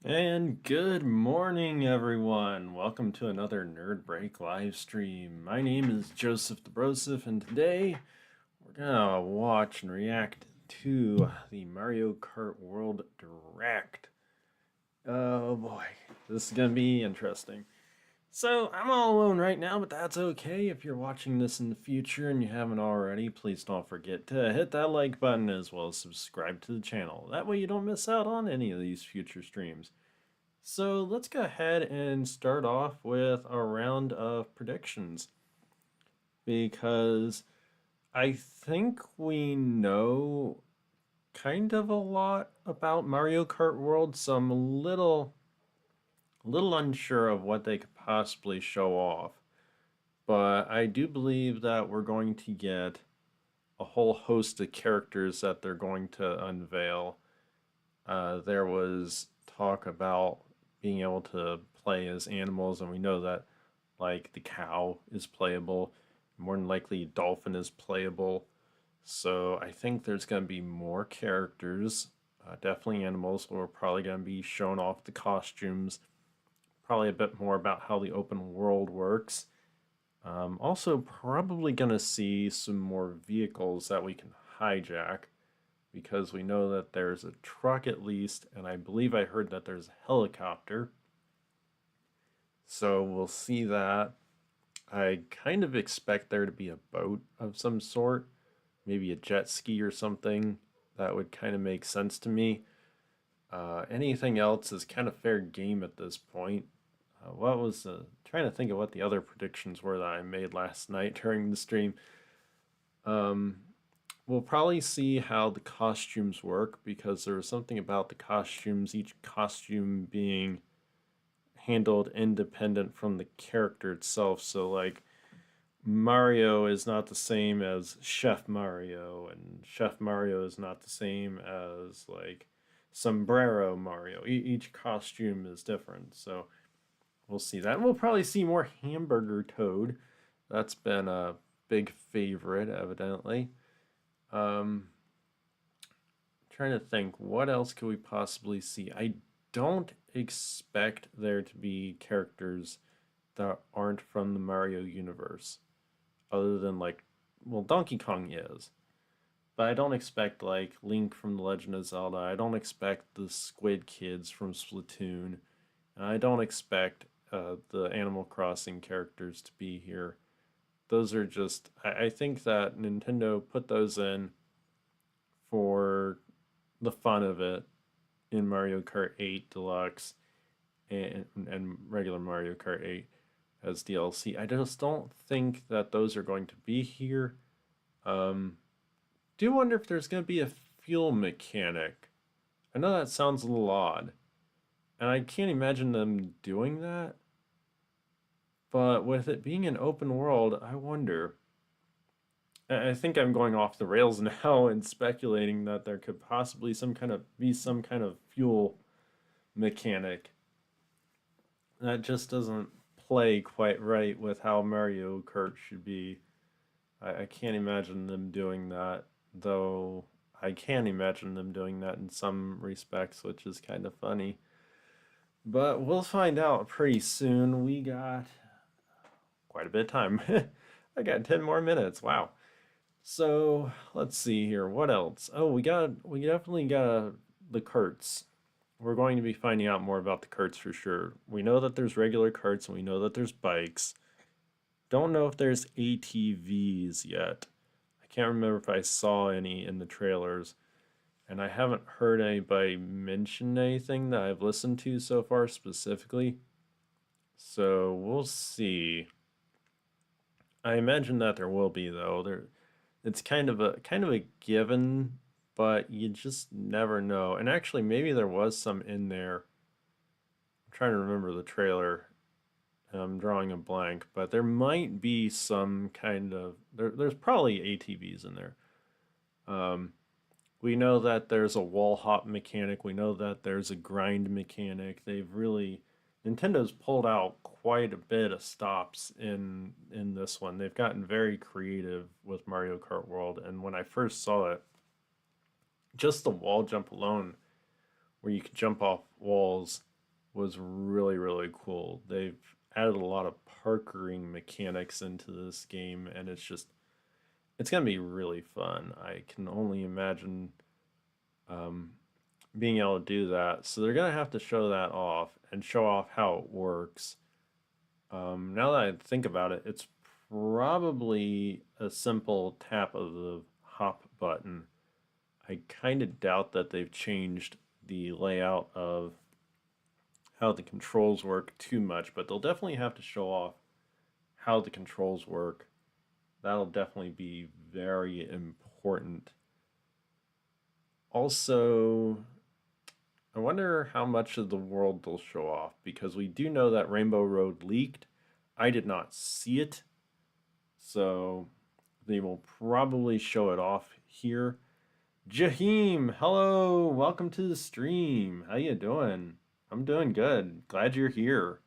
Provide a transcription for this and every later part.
And good morning, everyone. Welcome to another Nerd Break live stream. My name is Joseph the Broseph, and today we're gonna watch and react to the Mario Kart World Direct. Oh boy, this is gonna be interesting. So, I'm all alone right now, but that's okay. If you're watching this in the future and you haven't already, please don't forget to hit that like button as well as subscribe to the channel. That way you don't miss out on any of these future streams. So let's go ahead and start off with a round of predictions because I think we know kind of a lot about Mario Kart World, so I'm a little unsure of what they could possibly show off. But I do believe that we're going to get a whole host of characters that they're going to unveil. There was talk about being able to play as animals, and we know that like the cow is playable. More than likely, dolphin is playable. So I think there's going to be more characters. Definitely animals. We're probably going to be showing off the costumes. Probably a bit more about how the open world works. Also, probably going to see some more vehicles that we can hijack because we know that there's a truck at least, and I believe I heard that there's a helicopter. So we'll see that. I kind of expect there to be a boat of some sort, maybe a jet ski or something. That would kind of make sense to me. Anything else is kind of fair game at this point. What was trying to think of what the other predictions were that I made last night during the stream. Um, we'll probably see how the costumes work because there was something about the costumes, each costume being handled independent from the character itself. So, like, Mario is not the same as Chef Mario, and Chef Mario is not the same as, like, Sombrero Mario. Each costume is different. So, we'll see that. And we'll probably see more Hamburger Toad. That's been a big favorite, evidently. Um, Trying to think, what else could we possibly see? I don't expect there to be characters that aren't from the Mario universe, other than like, well, Donkey Kong is, but I don't expect like Link from The Legend of Zelda. I don't expect the Squid Kids from Splatoon, and I don't expect the Animal Crossing characters to be here. Those are just, I think that Nintendo put those in for the fun of it in Mario Kart 8 Deluxe and regular Mario Kart 8 as DLC. I just don't think that those are going to be here. Um, do wonder if there's going to be a fuel mechanic. I know that sounds a little odd, and I can't imagine them doing that. But with it being an open world, I wonder. I think I'm going off the rails now and speculating that there could possibly some kind of fuel mechanic that just doesn't play quite right with how Mario Kart should be. I can't imagine them doing that, though I can imagine them doing that in some respects, which is kind of funny. But we'll find out pretty soon. We got quite a bit of time. I got 10 more minutes. Wow. So let's see here. What else? Oh, we definitely got the Kurtz. We're going to be finding out more about the carts for sure. We know that there's regular carts and we know that there's bikes. Don't know if there's ATVs yet. I can't remember if I saw any in the trailers. And I haven't heard anybody mention anything that I've listened to so far specifically. So we'll see. I imagine that there will be though. It's kind of a given, but you just never know. And actually maybe there was some in there. I'm trying to remember the trailer. I'm drawing a blank, but there might be some kind of there's probably ATVs in there. Um, we know that there's a wall hop mechanic. We know that there's a grind mechanic. They've really Nintendo's pulled out quite a bit of stops in this one. They've gotten very creative with Mario Kart World, and when I first saw it, just the wall jump alone, where you could jump off walls was really, really cool. They've added a lot of parkouring mechanics into this game, and it's gonna be really fun. I can only imagine um, being able to do that. So they're gonna have to show that off and show off how it works. Now that I think about it, it's probably a simple tap of the hop button. I kind of doubt that they've changed the layout of how the controls work too much, but they'll definitely have to show off how the controls work. That'll definitely be very important. Also, I wonder how much of the world they'll show off because we do know that Rainbow Road leaked. I did not see it, so they will probably show it off here. Jaheem, hello, welcome to the stream. How you doing? I'm doing good. Glad you're here.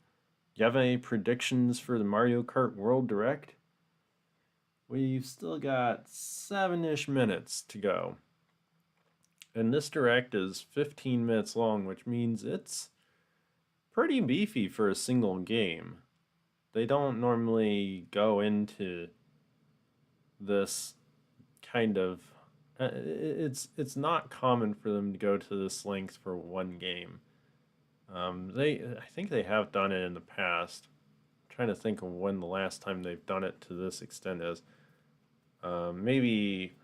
You have any predictions for the Mario Kart World Direct? We've still got 7-ish minutes to go. And this direct is 15 minutes long, which means it's pretty beefy for a single game. They don't normally go into this kind of it's not common for them to go to this length for one game. I think they have done it in the past. I'm trying to think of when the last time they've done it to this extent is. Maybe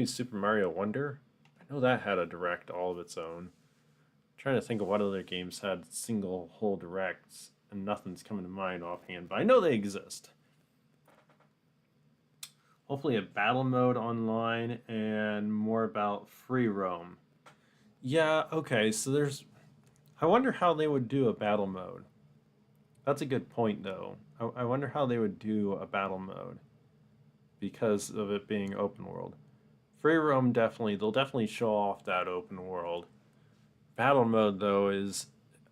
Super Mario Wonder. I know that had a direct all of its own. I'm trying to think of what other games had single whole directs, and nothing's coming to mind offhand, but I know they exist. Hopefully a battle mode online and more about free roam. Yeah, okay, so there's I wonder how they would do a battle mode. That's a good point though. I wonder how they would do a battle mode because of it being open world. Free roam they'll definitely show off that open world. Battle mode though is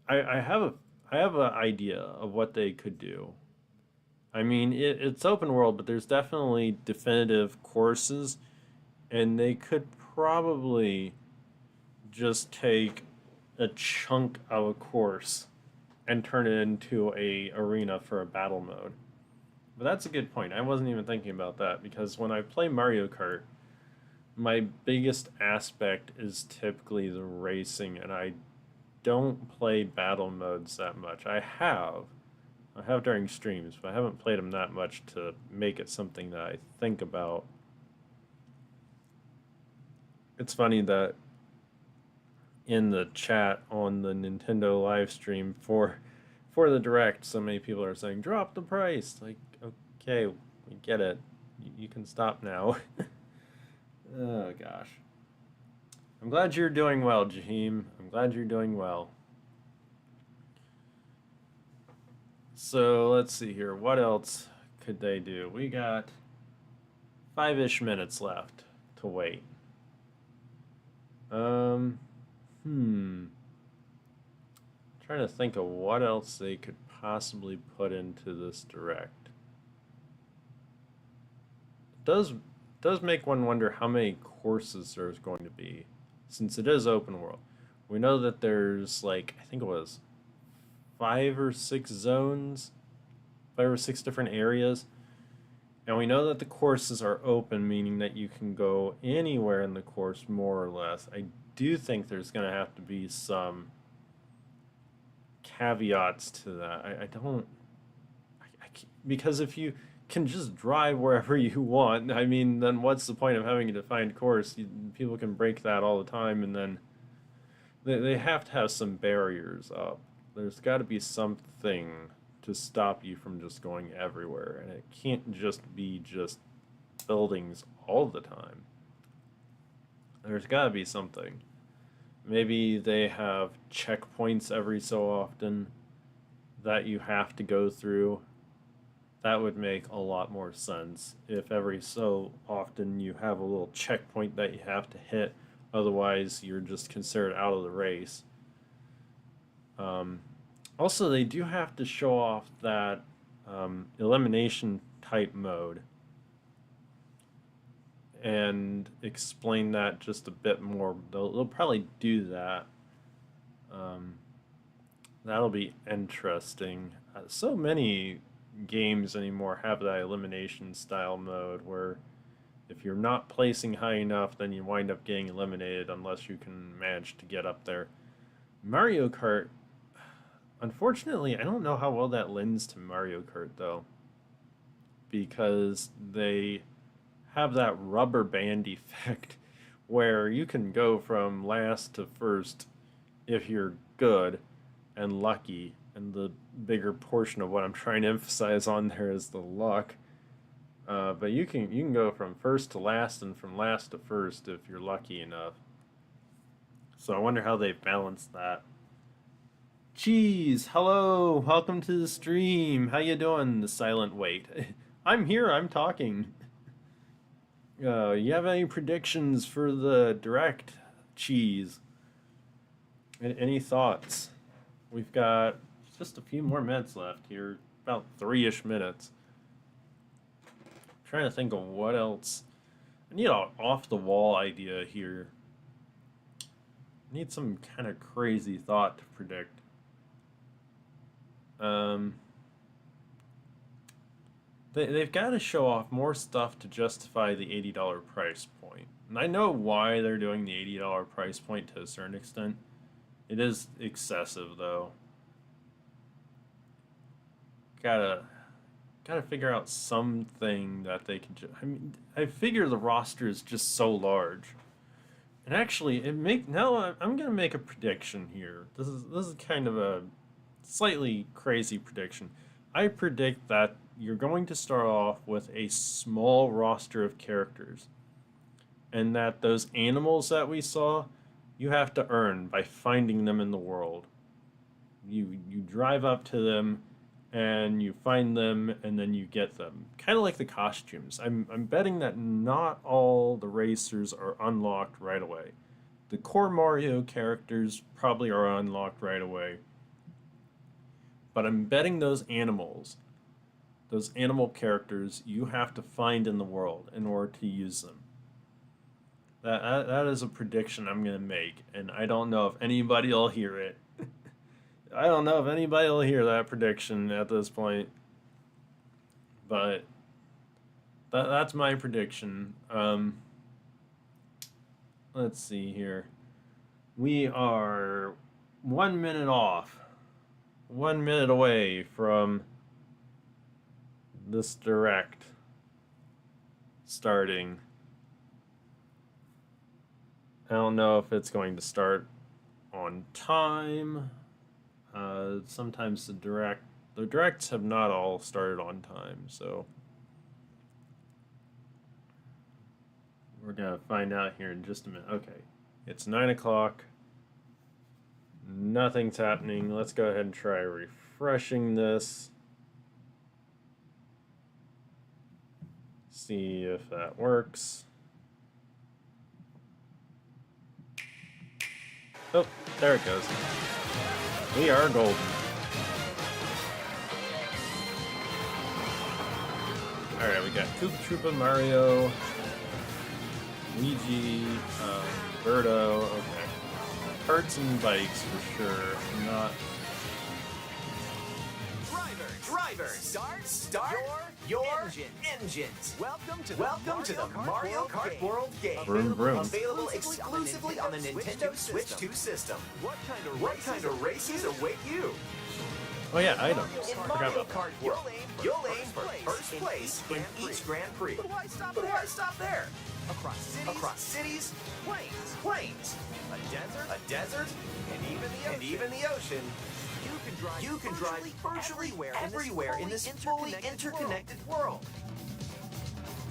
I have an idea of what they could do. I mean, it's open world, but there's definitely definitive courses, and they could probably just take a chunk of a course and turn it into a arena for a battle mode. But that's a good point. I wasn't even thinking about that because when I play Mario Kart, my biggest aspect is typically the racing, and I don't play battle modes that much. I have during streams, but I haven't played them that much to make it something that I think about. It's funny that in the chat on the Nintendo live stream for the direct, so many people are saying drop the price. Like, okay, we get it. You can stop now. Oh gosh. I'm glad you're doing well, Jaheim. I'm glad you're doing well. So let's see here. What else could they do? We got 5-ish minutes left to wait. Trying to think of what else they could possibly put into this direct. It does make one wonder how many courses there's going to be, since it is open world. We know that there's like I think it was 5 or 6 zones, 5 or 6 different areas. And we know that the courses are open, meaning that you can go anywhere in the course, more or less. I do think there's going to have to be some caveats to that. I don't. Because if you can just drive wherever you want, I mean, then what's the point of having a defined course? People can break that all the time, and then they have to have some barriers up. There's got to be something to stop you from just going everywhere, and it can't just be just buildings all the time. There's got to be something. Maybe they have checkpoints every so often that you have to go through. That would make a lot more sense if every so often you have a little checkpoint that you have to hit. Otherwise, you're just considered out of the race. Also, they do have to show off that elimination type mode and explain that just a bit more. They'll probably do that. That'll be interesting. So many games anymore have that elimination style mode where if you're not placing high enough, then you wind up getting eliminated unless you can manage to get up there. Mario Kart, unfortunately, I don't know how well that lends to Mario Kart though, because they have that rubber band effect where you can go from last to first if you're good and lucky. And the bigger portion of what I'm trying to emphasize on there is the luck. But you can go from first to last and from last to first if you're lucky enough. So I wonder how they balance that. Cheese, hello, welcome to the stream. How you doing? The silent wait. I'm here. I'm talking. You have any predictions for the direct, Cheese? Any thoughts? We've got just a few more minutes left here, about 3-ish minutes. I'm trying to think of what else. I need an off-the-wall idea here. I need some kind of crazy thought to predict. They've got to show off more stuff to justify the $80 price point. And I know why they're doing the $80 price point to a certain extent. It is excessive, though. Gotta figure out something that they can. I mean, I figure the roster is just so large. And actually, I'm gonna make a prediction here. This is kind of a slightly crazy prediction. I predict that you're going to start off with a small roster of characters, and that those animals that we saw, you have to earn by finding them in the world. You drive up to them, and you find them, and then you get them. Kind of like the costumes. I'm betting that not all the racers are unlocked right away. The core Mario characters probably are unlocked right away. But I'm betting those animal characters, you have to find in the world in order to use them. That is a prediction I'm going to make, and I don't know if anybody will hear it. I don't know if anybody will hear that prediction at this point, but that's my prediction. Let's see here. We are 1 minute off. 1 minute away from this direct starting. I don't know if it's going to start on time. Sometimes the directs have not all started on time, so we're gonna find out here in just a minute. Okay, it's 9 o'clock. Nothing's happening. Let's go ahead and try refreshing this. See if that works. Oh, there it goes. We are golden. Alright, we got Koopa Troopa, Mario, Luigi, Birdo, okay. Karts and bikes for sure. Not. Drivers, start your engines. Welcome to the Mario Kart World game. Vroom, vroom. Available exclusively on the Nintendo Switch 2 system. What kind of races await you? Oh yeah, items. In Forgot Mario about that. Kart World, you'll aim for first place in each Grand Prix. But why stop there? Across cities, plains, a desert, and even the ocean. You can drive virtually everywhere in this fully interconnected world.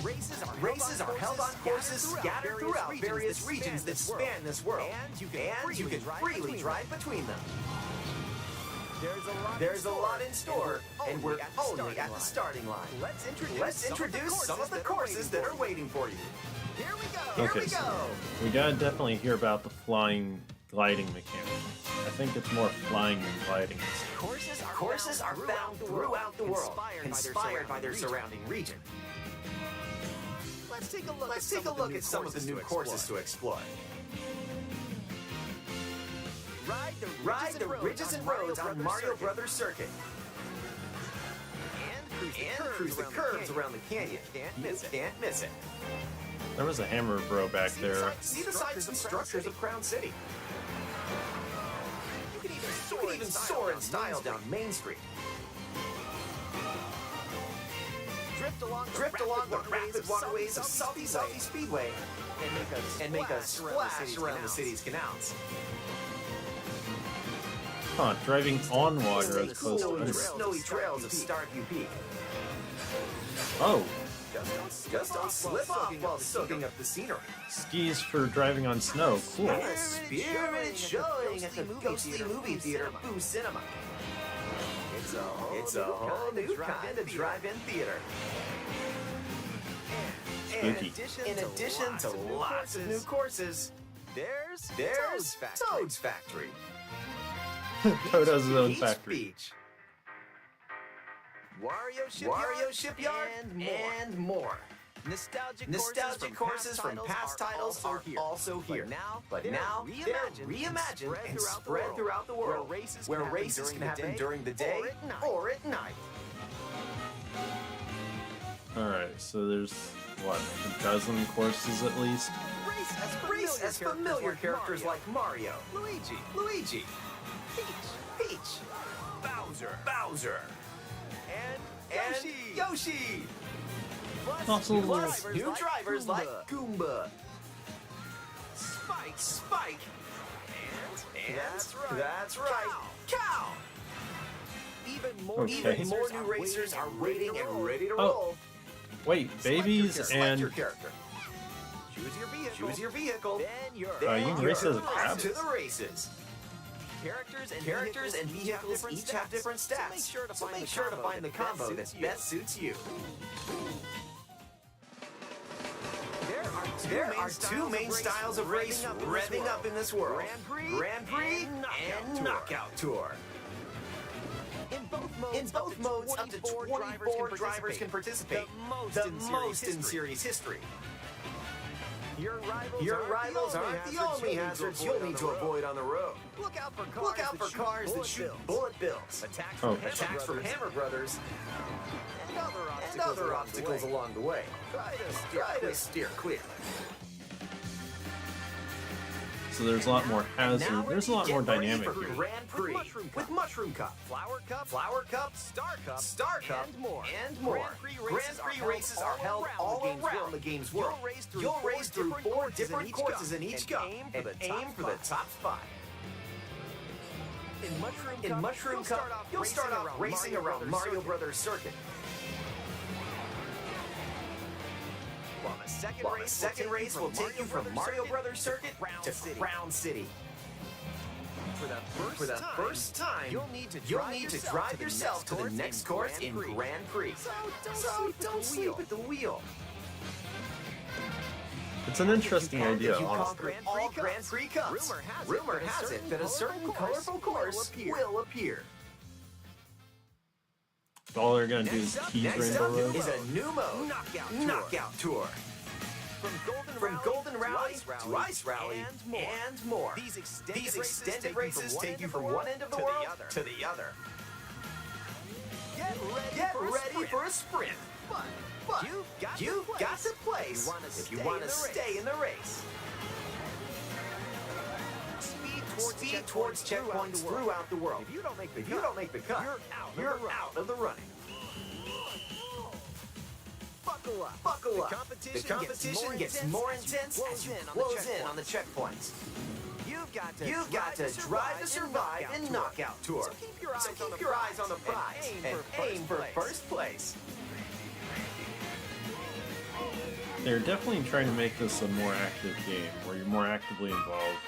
Races are held on courses scattered throughout various regions that span this world, and you can freely drive between them. There's a lot in store, and we're only at the starting line. Let's introduce some of the courses that are waiting for you. Here we go. So we gotta definitely hear about the flying gliding mechanic. I think it's more flying than gliding. Courses are found throughout the world, inspired by their surrounding region. Let's take a look at some of the new courses to explore. Ride the ridges and roads on Mario Brothers Circuit. And cruise the curves around the canyon. You can't miss it. There was a Hammer Bro back there. See the sights and structures of Crown City. You can even soar in style down Main Street. Drift along the rapid waterways of Salty Speedway and make a splash around the city's canals. Huh, driving on water as opposed to... Snowy trails of Starview Peak. Oh, Just don't slip off while soaking up the scenery. skis for driving on snow. Cool. A spirited showing at the ghostly movie theater, Boo Cinema. It's a whole new kind of drive-in theater. And Spooky. in addition to lots of new courses, there's Toad's Factory. Toad has his own Peach factory. Beach. Wario Shipyard, and more. Nostalgic courses from past titles are also here. But now they're reimagined and spread throughout the world, where races can happen during the day or at night. Alright, so there's, what, a dozen courses at least? Race as familiar characters like Mario, Luigi, Peach, Bowser, and Yoshi. Also, Plus, new drivers like Goomba, Spike, and that's right, Cow. Okay. Even more new racers are waiting and ready to Oh. roll. Wait, babies Select and... your character. Choose your vehicle. you can race as a off crab? to the races. Characters and vehicles each have different stats, so make sure to find the combo that best suits you. There are two main styles of race revving up in this world: Grand Prix and Knockout Tour. In both modes, up to 24 drivers can participate, the most in series history. Your rivals aren't the only hazards you'll need to avoid on the road. Look out for cars that shoot bullet bills, attacks from Hammer Brothers, and other obstacles along the way. Try to steer clear. So there's a lot more hazard. There's a lot more dynamic for here. Grand Prix with Mushroom Cup, Flower Cup, Star Cup, and more. Grand Prix races are held all around the game's world. You'll race through 4 different courses in each cup and aim for the top spot. In Mushroom Cup, you'll start off racing around Mario Brothers Circuit. While the second race will take you from Mario Brothers Circuit to Crown City. For the first time, you'll need to drive yourself to the next course in Grand Prix. So don't sleep at the wheel. It's an interesting And idea, if you honestly. conquer all Grand Prix Cups, rumor has it that a certain colorful course will appear. All they're gonna do is tease Next Rainbow up Road. is a new mode, Knockout Tour. From Golden Rally to Ice Rally and more. These extended races take you from one end of the world to the other. Get ready for a sprint. But you've got to place if you want to stay in the race. Speed towards checkpoints throughout the world. If you don't make the cut, you're out of the running. Buckle up. The competition gets more intense as you close in on the checkpoints. You've got to drive to survive in Knockout Tour. So keep your eyes on the prize and aim for first place. They're definitely trying to make this a more active game, where you're more actively involved.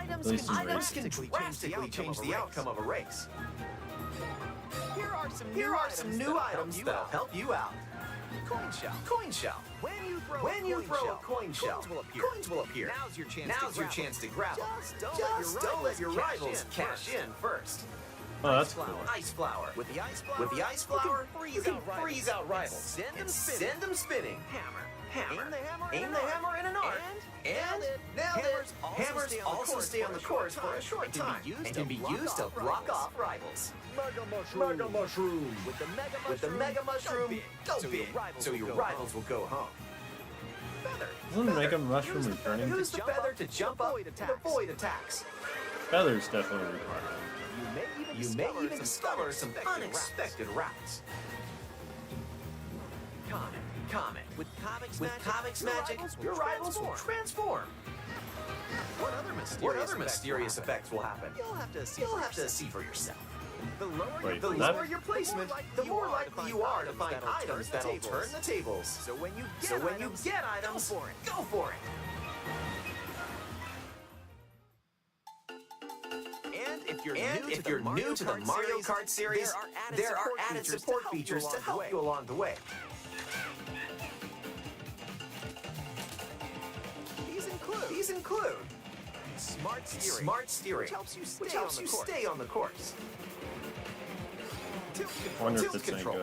At least in Items racing. can drastically change the outcome of a race. Here are some new items that'll help you out. Coin shell. When you throw a coin shell, coins will appear. Now's your chance to grab them. Just don't let your rivals cash in first. Oh, that's cool. Ice flower. With the ice flower, you can freeze out rivals and send them spinning. hammer. Aim the hammer in an arc. And nailed it. Hammers also stay on the course for a short time and can be used to block off rivals. Mega Mushroom. With the Mega Mushroom, go big, so your rivals will go home. Feather. Isn't Mega Mushroom returning? Use the feather to jump up and avoid attacks. Feathers definitely required. You may even discover some unexpected routes. Comet. With Comic's magic, your rivals will transform. What other mysterious effects will happen? You'll have to see for yourself. The lower your placement, the more likely you are to find items that'll turn the tables. So when you get items, go for it. And if you're new to the Mario Kart series, there are added support features to help you along the way. These include smart steering, which helps you stay on the course. Tilt control,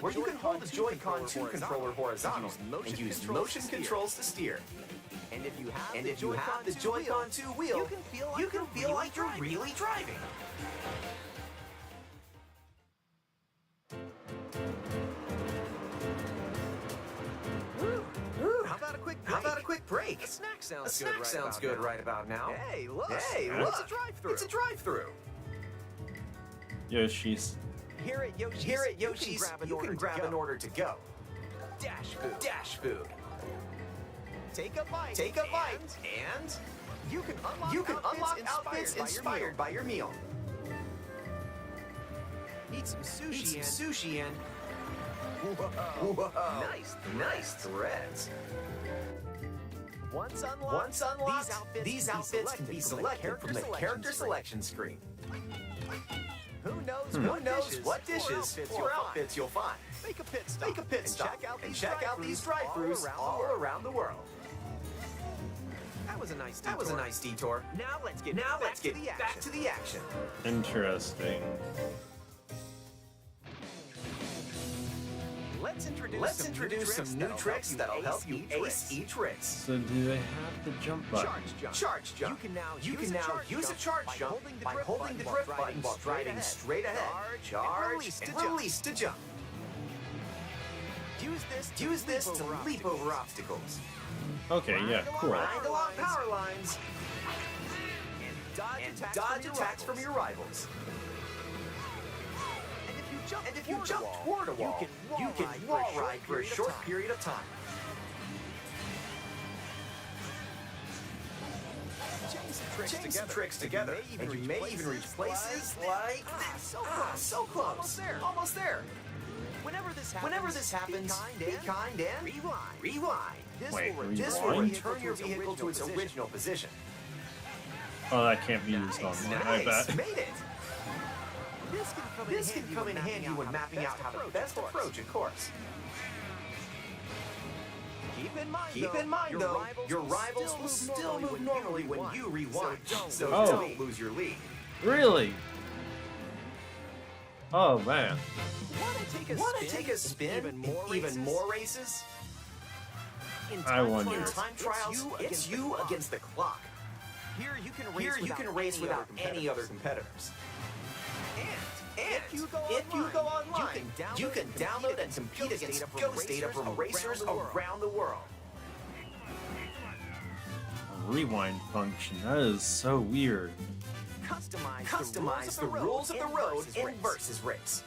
where you can hold the Joy-Con 2 controller horizontal and use motion controls to steer. And if you have the Joy-Con 2 wheel, you can feel like you're really driving. How about a quick break? A snack sounds good right about now. Hey, look! It's a drive-through. Yoshi's. Here at Yoshi's, you can grab an order to go. Dash food. Take a bite, and you can unlock outfits inspired by your meal. Eat some sushi and whoa. Nice threads. Once unlocked, these outfits can be selected from the character selection screen. Who knows what dishes or outfits you'll find? Make a pit stop and check out these drive-thrus all around the world. That was a nice detour. Now let's get back to the action. Interesting. Let's introduce some new tricks that'll help you ace each race. So do they have the jump button? Charge jump. You can now use a charge jump by holding the drift button while driving straight ahead. Charge and release to jump. Use this to leap over obstacles. Okay, yeah, cool. Ride along power lines and dodge attacks from your rivals. And if you jump toward a wall, you can wall ride for a short period of time. Chain some tricks together, and you may even reach places like this. So close. Almost there. Whenever this happens, be kind and rewind. This will return your vehicle to its original position. Oh, that can't be used on one, I bet. Made it. This can come in handy when mapping out how to best approach a course. Keep in mind, though, your rivals will still move normally when you rewind, so don't lose your lead. Really? Oh, man. Want to take a spin in even more races? I wonder. In time trials, it's you against the clock. Here you can race without any other competitors. And if you go online, you can download and compete against ghost data from racers around the world. A rewind function. That is so weird. Customize the rules of the road in Versus Race.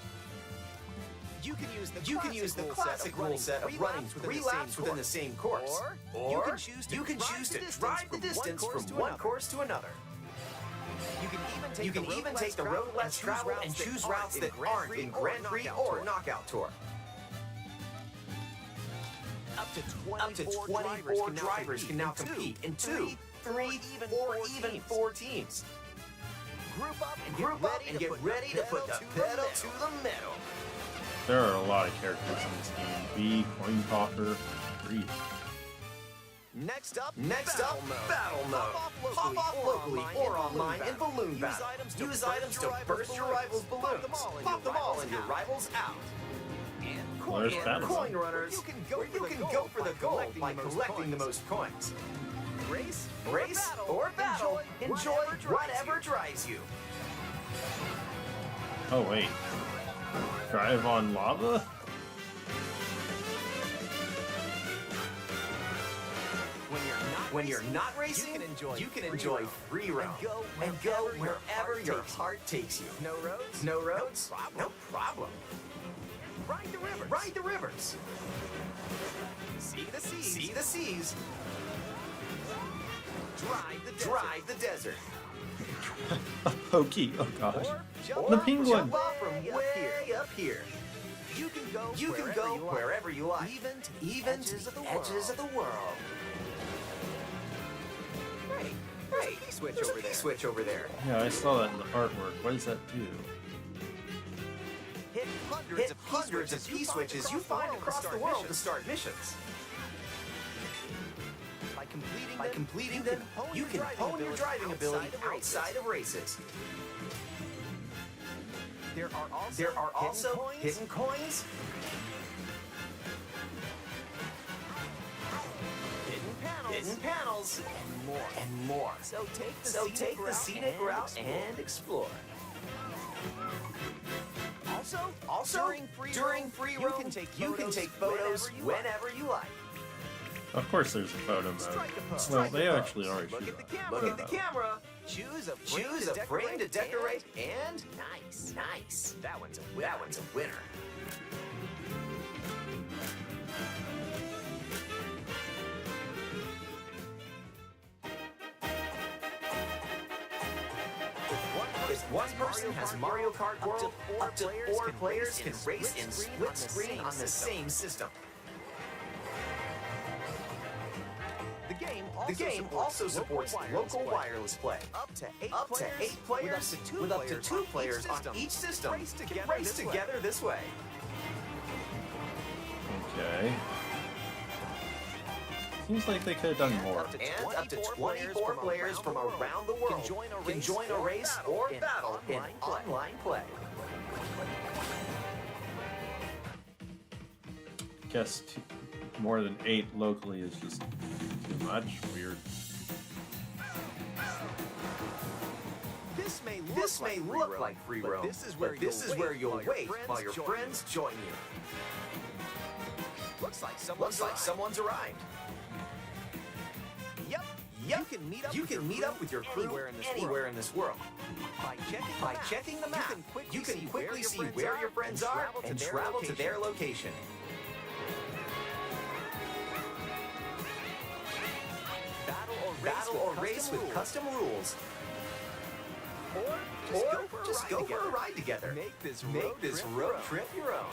You can use the classic rule set of running 3 laps within the same course. Or you can choose to drive the distance from one course to another. You can even take the road less traveled and choose routes that aren't in Grand Prix or Knockout Tour. Up to 24 drivers can now compete in 2, 3, or even 4 teams. Group up and get ready to put the pedal to the metal. There are a lot of characters in this game. B, Coin Talker, 3. Next up, battle mode. Pop off locally or online in balloon battle. Use items to burst your rivals' balloons. Pop them all and your rivals out. there's battle coin mode. runners, where you can go for the gold by collecting the most coins. Race or battle, enjoy whatever drives you. Oh wait, drive on lava? When you're not racing, you can enjoy free roam and go wherever your heart takes you. No roads? No problem. Ride the rivers. See the seas. Drive the desert. A pokey, oh gosh. Or The penguin! jump off from way up here. You can go wherever you like, even to the edges of the world. Hey, there's a P-switch over there. Yeah, I saw that in the artwork. What does that do? Hit hundreds of P-switches you find across the world to start missions. By completing them, you can hone your driving ability outside of races. There are also hidden coins, hidden panels, and more. So take the scenic route and explore. Also, during free roam, you can take photos whenever you like. Of course there's a photo mode. Well, they actually are. Look at the camera. Choose a frame to decorate, and nice. That one's a winner. If one person has Mario Kart World, up to 4 players can race in split screen on the same system. The game also supports local wireless play. Up to 8 players, with up to 2 players on each system, can race together this way. Okay. Seems like they could have done more. And up to 24 players from around the world can join a race or battle in online play. Guess more than 8 locally is just too much. Weird. This may look like free roam, but this is where you'll wait while your friends join you. Looks like someone's arrived. Yep. You can meet up with your crew anywhere in this world. By checking the map, you can quickly see where your friends are and travel to their location. Battle or race with custom rules. Or just go for a ride together. Make this road trip your own.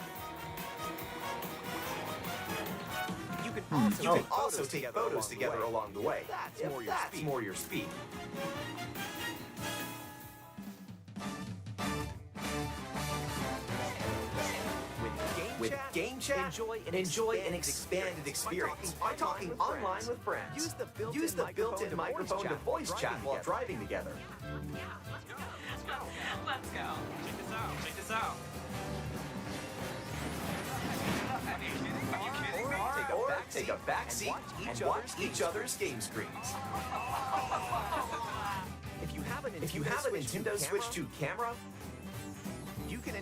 You can also take photos together along the way. That's more your speed. With Game Chat, enjoy an expanded experience by talking online with friends. Use the built-in microphone to voice chat while driving together. Let's go. Check this out. Or take a back seat and watch each other's game screens. If you have a Nintendo Switch 2 camera, you can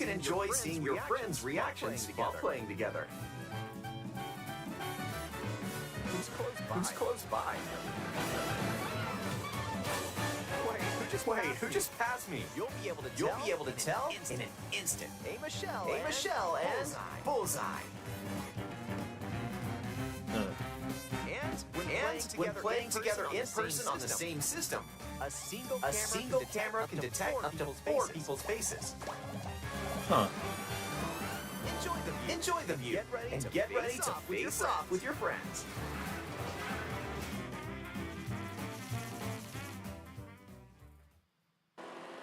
enjoy seeing your friends' reactions while playing together. Who's close by? Wait, who just passed me? You'll be able to tell in an instant. Aim a shell and bullseye. And when playing together in person on the same system, a single camera can detect up to 4 people's faces. Huh. Enjoy the view and get ready to face off with your friends.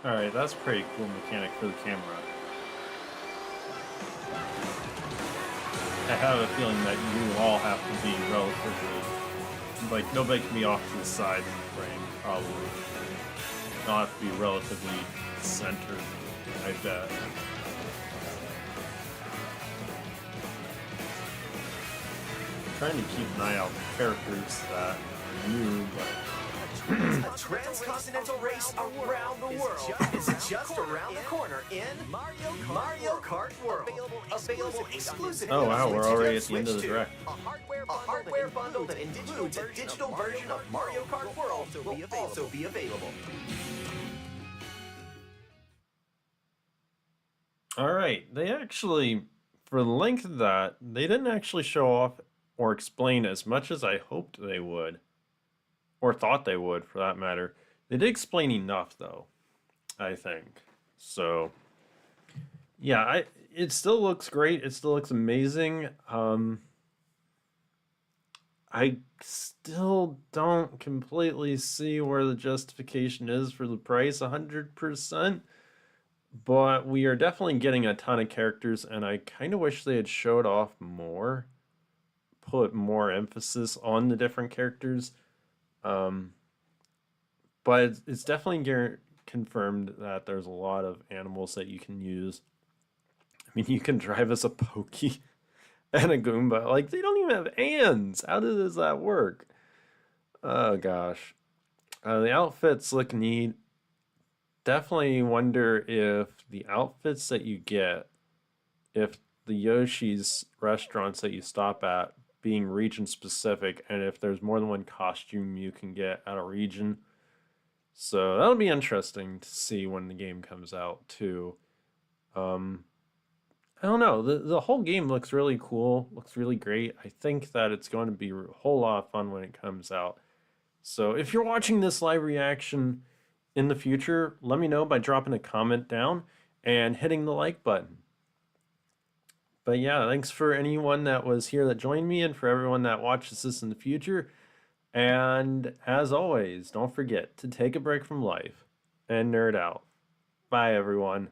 Alright, that's a pretty cool mechanic for the camera. I have a feeling that you all have to be relatively, like, nobody can be off to the side in the frame, probably. They'll have to be relatively centered, I bet. trying to keep an eye out for characters that are new, but A transcontinental race around the world is just around the corner in Mario Kart World. Available exclusively oh wow, on we're Nintendo already at the end of the Switch 2. direct. A hardware bundle that includes a digital version of Mario Kart World will also be available. All right, they actually, for the length of that, they didn't actually show off or explain as much as I hoped they would, or thought they would, for that matter. They did explain enough, though, I think. So, yeah, it still looks great. It still looks amazing. I still don't completely see where the justification is for the price 100%. But we are definitely getting a ton of characters, and I kind of wish they had showed off more, put more emphasis on the different characters. Um, but it's definitely confirmed that there's a lot of animals that you can use. I mean, you can drive as a Pokey and a Goomba. Like, they don't even have hands. How does that work? Oh, gosh. The outfits look neat. Definitely wonder if the outfits that you get, if the Yoshi's restaurants that you stop at being region specific, and if there's more than one costume you can get at a region. So that'll be interesting to see when the game comes out too. I don't know. The whole game looks really cool, looks really great. I think that it's going to be a whole lot of fun when it comes out. So if you're watching this live reaction in the future, let me know by dropping a comment down and hitting the like button. But yeah, thanks for anyone that was here that joined me and for everyone that watches this in the future. And as always, don't forget to take a break from life and nerd out. Bye, everyone.